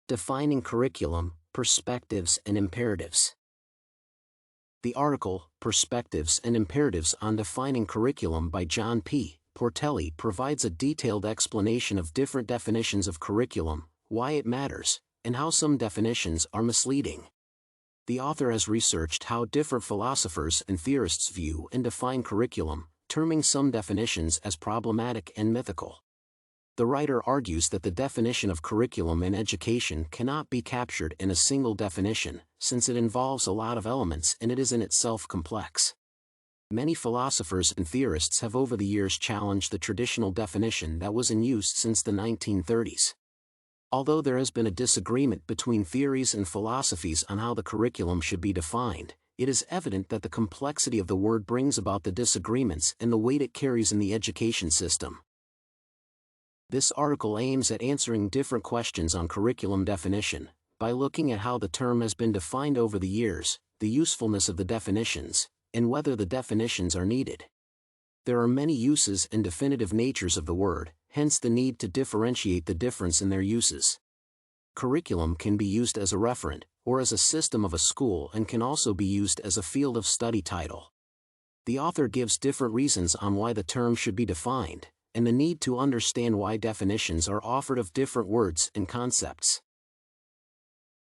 Defining Curriculum, Perspectives and Imperatives. The article, Perspectives and Imperatives on Defining Curriculum by John P. Portelli provides a detailed explanation of different definitions of curriculum, why it matters, and how some definitions are misleading. The author has researched how different philosophers and theorists view and define curriculum, terming some definitions as problematic and mythical. The writer argues that the definition of curriculum in education cannot be captured in a single definition, since it involves a lot of elements and it is in itself complex. Many philosophers and theorists have over the years challenged the traditional definition that was in use since the 1930s. Although there has been a disagreement between theories and philosophies on how the curriculum should be defined, it is evident that the complexity of the word brings about the disagreements and the weight it carries in the education system. This article aims at answering different questions on curriculum definition, by looking at how the term has been defined over the years, the usefulness of the definitions, and whether the definitions are needed. There are many uses and definitive natures of the word, hence the need to differentiate the difference in their uses. Curriculum can be used as a referent, or as a system of a school, and can also be used as a field of study title. The author gives different reasons on why the term should be defined, and the need to understand why definitions are offered of different words and concepts.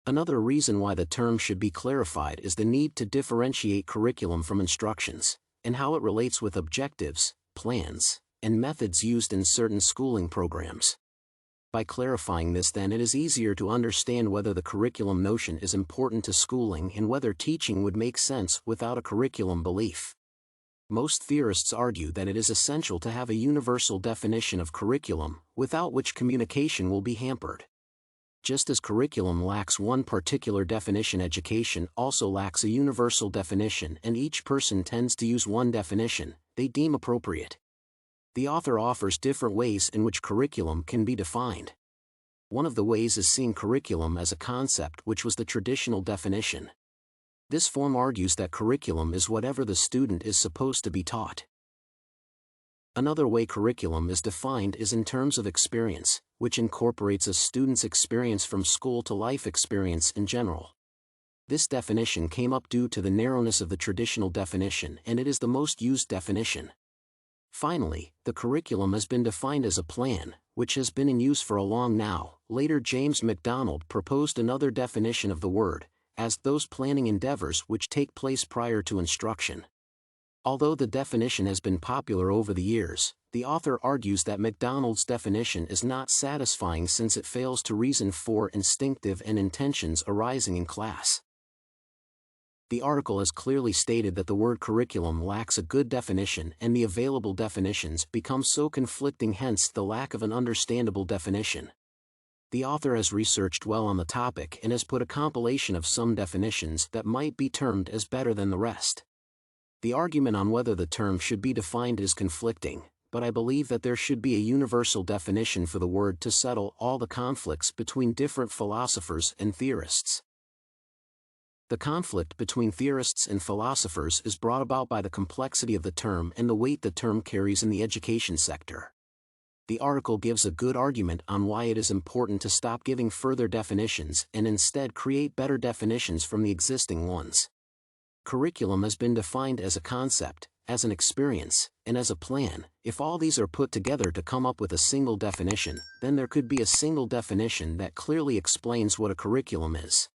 Another reason why the term should be clarified is the need to differentiate curriculum from instructions, and how it relates with objectives, plans, and methods used in certain schooling programs. By clarifying this, then, it is easier to understand whether the curriculum notion is important to schooling and whether teaching would make sense without a curriculum belief. Most theorists argue that it is essential to have a universal definition of curriculum, without which communication will be hampered. Just as curriculum lacks one particular definition, education also lacks a universal definition, and each person tends to use one definition they deem appropriate. The author offers different ways in which curriculum can be defined. One of the ways is seeing curriculum as a concept, which was the traditional definition. This form argues that curriculum is whatever the student is supposed to be taught. Another way curriculum is defined is in terms of experience, which incorporates a student's experience from school to life experience in general. This definition came up due to the narrowness of the traditional definition, and it is the most used definition. Finally, the curriculum has been defined as a plan, which has been in use for a long now. Later, James MacDonald proposed another definition of the word, as those planning endeavors which take place prior to instruction. Although the definition has been popular over the years, the author argues that MacDonald's definition is not satisfying since it fails to reason for instinctive and intentions arising in class. The article has clearly stated that the word curriculum lacks a good definition, and the available definitions become so conflicting, hence the lack of an understandable definition. The author has researched well on the topic and has put a compilation of some definitions that might be termed as better than the rest. The argument on whether the term should be defined is conflicting, but I believe that there should be a universal definition for the word to settle all the conflicts between different philosophers and theorists. The conflict between theorists and philosophers is brought about by the complexity of the term and the weight the term carries in the education sector. The article gives a good argument on why it is important to stop giving further definitions and instead create better definitions from the existing ones. Curriculum has been defined as a concept, as an experience, and as a plan. If all these are put together to come up with a single definition, then there could be a single definition that clearly explains what a curriculum is.